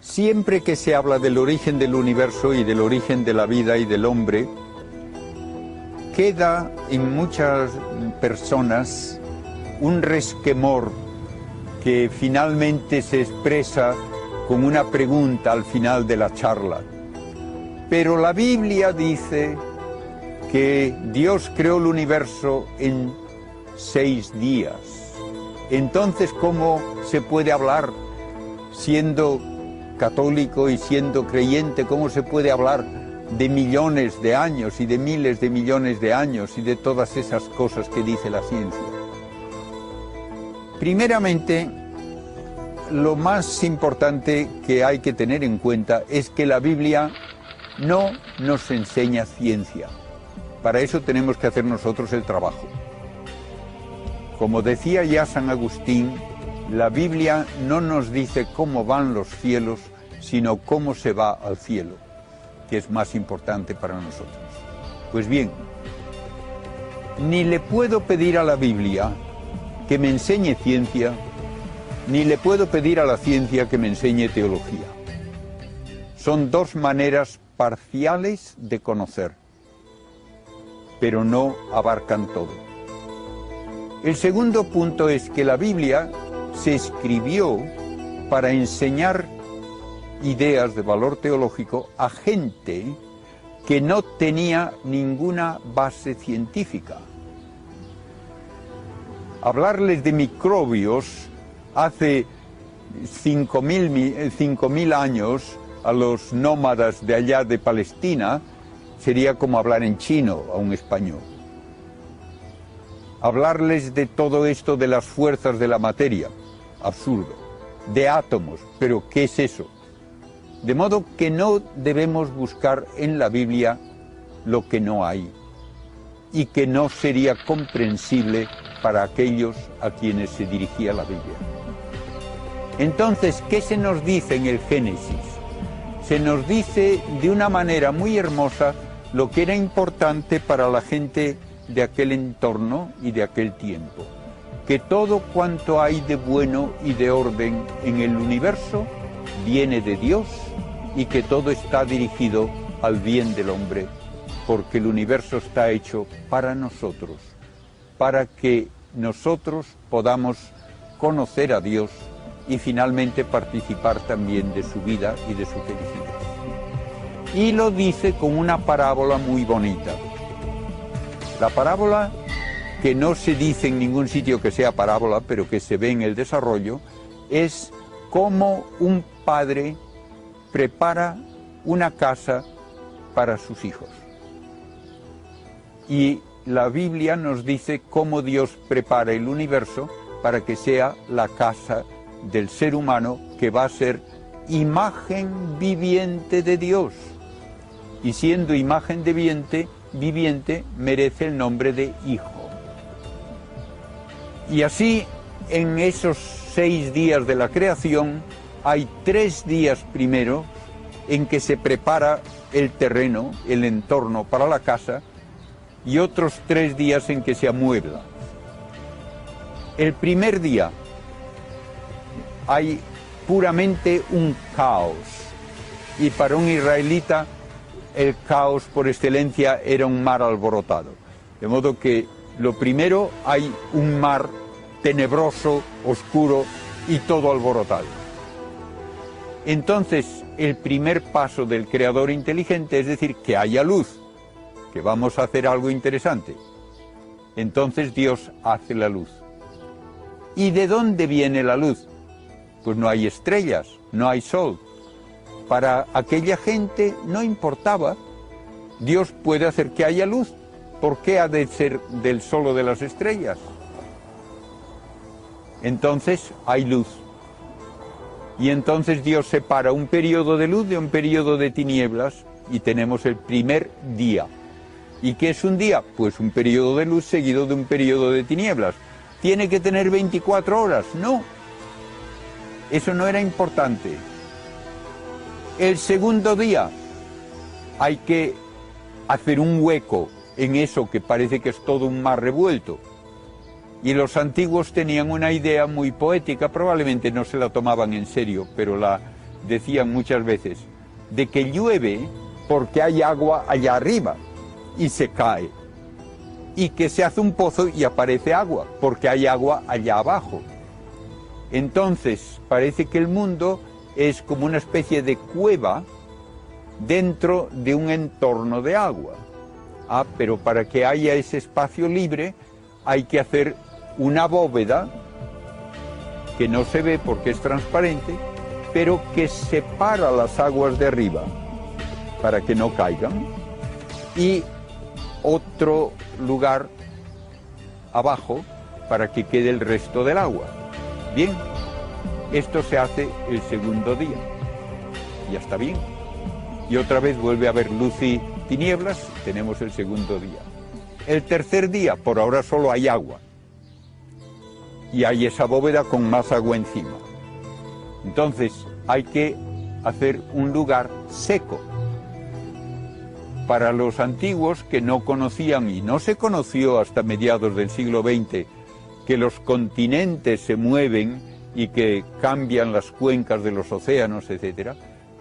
Siempre que se habla del origen del universo y del origen de la vida y del hombre, queda en muchas personas un resquemor que finalmente se expresa con una pregunta al final de la charla. Pero la Biblia dice que Dios creó el universo en 6 días. Entonces, ¿cómo se puede hablar, siendo católico y siendo creyente, cómo se puede hablar de millones de años y de miles de millones de años y de todas esas cosas que dice la ciencia? Primeramente, lo más importante que hay que tener en cuenta es que la Biblia no nos enseña ciencia. Para eso tenemos que hacer nosotros el trabajo. Como decía ya San Agustín, la Biblia no nos dice cómo van los cielos, sino cómo se va al cielo, que es más importante para nosotros. Pues bien, ni le puedo pedir a la Biblia que me enseñe ciencia, ni le puedo pedir a la ciencia que me enseñe teología. Son dos maneras parciales de conocer, pero no abarcan todo. El segundo punto es que la Biblia se escribió para enseñar ideas de valor teológico a gente que no tenía ninguna base científica. Hablarles de microbios hace 5.000 años a los nómadas de allá de Palestina sería como hablar en chino a un español. Hablarles de todo esto de las fuerzas de la materia, absurdo. De átomos, pero ¿qué es eso? De modo que no debemos buscar en la Biblia lo que no hay y que no sería comprensible para aquellos a quienes se dirigía la Biblia. Entonces, ¿qué se nos dice en el Génesis? Se nos dice de una manera muy hermosa lo que era importante para la gente de aquel entorno y de aquel tiempo, que todo cuanto hay de bueno y de orden en el universo viene de Dios y que todo está dirigido al bien del hombre, porque el universo está hecho para nosotros, para que nosotros podamos conocer a Dios y finalmente participar también de su vida y de su felicidad. Y lo dice con una parábola muy bonita. La parábola, que no se dice en ningún sitio que sea parábola, pero que se ve en el desarrollo, es cómo un padre prepara una casa para sus hijos. Y la Biblia nos dice cómo Dios prepara el universo para que sea la casa del ser humano, que va a ser imagen viviente de Dios. Y siendo imagen viviente merece el nombre de hijo. Y así, en esos 6 días de la creación, hay 3 días primero en que se prepara el terreno, el entorno para la casa, y otros 3 días en que se amuebla. El primer día hay puramente un caos, y para un israelita el caos por excelencia era un mar alborotado. De modo que lo primero, hay un mar tenebroso, oscuro y todo alborotado. Entonces, el primer paso del creador inteligente es decir, que haya luz, que vamos a hacer algo interesante. Entonces Dios hace la luz. ¿Y de dónde viene la luz? Pues no hay estrellas, no hay sol. Para aquella gente no importaba. Dios puede hacer que haya luz. ¿Por qué ha de ser del sol o de las estrellas? Entonces hay luz. Y entonces Dios separa un periodo de luz de un periodo de tinieblas y tenemos el primer día. ¿Y qué es un día? Pues un periodo de luz seguido de un periodo de tinieblas. ¿Tiene que tener 24 horas? No. Eso no era importante. El segundo día hay que hacer un hueco en eso que parece que es todo un mar revuelto. Y los antiguos tenían una idea muy poética, probablemente no se la tomaban en serio, pero la decían muchas veces, de que llueve porque hay agua allá arriba y se cae, y que se hace un pozo y aparece agua, porque hay agua allá abajo. Entonces, parece que el mundo es como una especie de cueva dentro de un entorno de agua. Ah, pero para que haya ese espacio libre hay que hacer una bóveda que no se ve porque es transparente, pero que separa las aguas de arriba para que no caigan, y otro lugar abajo para que quede el resto del agua. Bien, esto se hace el segundo día. Ya está bien. Y otra vez vuelve a haber luz y tinieblas, tenemos el segundo día. El tercer día, por ahora solo hay agua. Y hay esa bóveda con más agua encima. Entonces hay que hacer un lugar seco. Para los antiguos que no conocían, y no se conoció hasta mediados del siglo XX, que los continentes se mueven y que cambian las cuencas de los océanos, etc.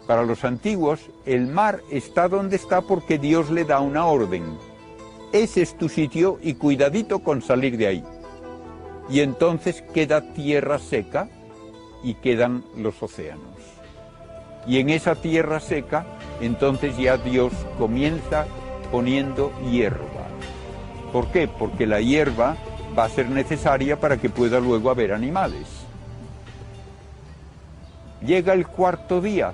Para los antiguos, el mar está donde está porque Dios le da una orden. Ese es tu sitio y cuidadito con salir de ahí. Y entonces queda tierra seca y quedan los océanos. Y en esa tierra seca, entonces ya Dios comienza poniendo hierba. ¿Por qué? Porque la hierba va a ser necesaria para que pueda luego haber animales. Llega el cuarto día,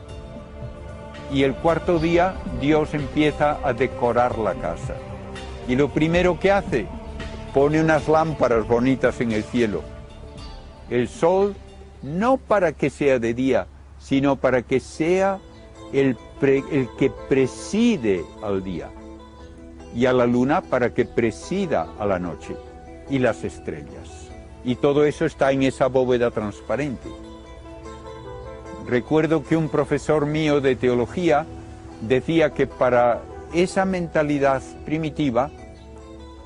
y el cuarto día Dios empieza a decorar la casa. Y lo primero que hace, pone unas lámparas bonitas en el cielo. El sol, no para que sea de día, sino para que sea el que preside al día, y a la luna para que presida a la noche, y las estrellas. Y todo eso está en esa bóveda transparente. Recuerdo que un profesor mío de teología decía que para esa mentalidad primitiva,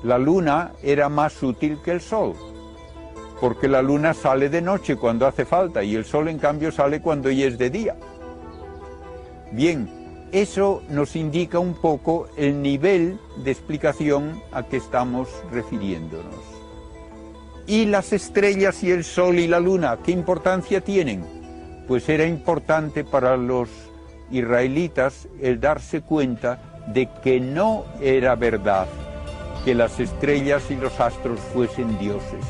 la luna era más útil que el sol, porque la luna sale de noche cuando hace falta y el sol en cambio sale cuando ya es de día. Bien, eso nos indica un poco el nivel de explicación a que estamos refiriéndonos. ¿Y las estrellas y el sol y la luna, qué importancia tienen? Pues era importante para los israelitas el darse cuenta de que no era verdad que las estrellas y los astros fuesen dioses,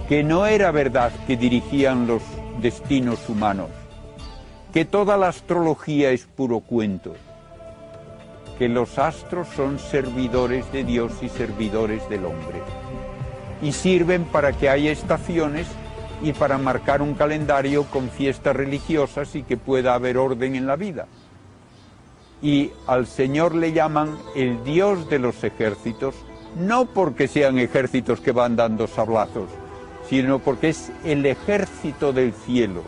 que no era verdad que dirigían los destinos humanos, que toda la astrología es puro cuento, que los astros son servidores de Dios y servidores del hombre, y sirven para que haya estaciones y para marcar un calendario con fiestas religiosas y que pueda haber orden en la vida. Y al Señor le llaman el Dios de los ejércitos, no porque sean ejércitos que van dando sablazos, sino porque es el ejército del cielo.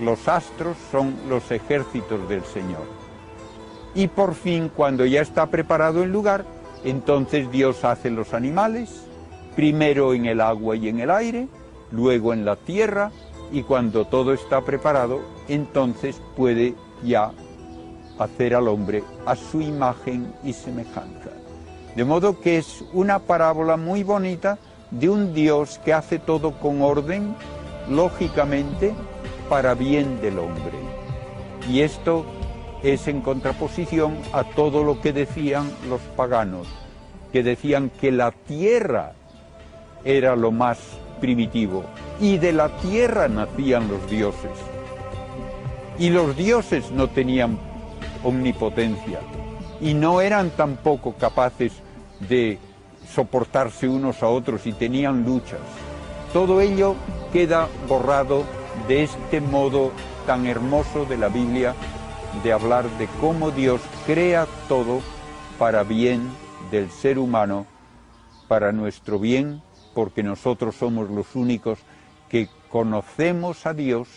Los astros son los ejércitos del Señor. Y por fin, cuando ya está preparado el lugar, entonces Dios hace los animales, primero en el agua y en el aire, luego en la tierra, y cuando todo está preparado, entonces puede ya hacer al hombre a su imagen y semejanza. De modo que es una parábola muy bonita de un Dios que hace todo con orden, lógicamente, para bien del hombre. Y esto es en contraposición a todo lo que decían los paganos, que decían que la tierra era lo más primitivo, y de la tierra nacían los dioses. Y los dioses no tenían omnipotencia, y no eran tampoco capaces de soportarse unos a otros y tenían luchas. Todo ello queda borrado de este modo tan hermoso de la Biblia de hablar de cómo Dios crea todo para bien del ser humano, para nuestro bien, porque nosotros somos los únicos que conocemos a Dios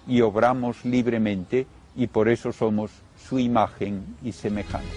y obramos libremente, y por eso somos su imagen y semejanza.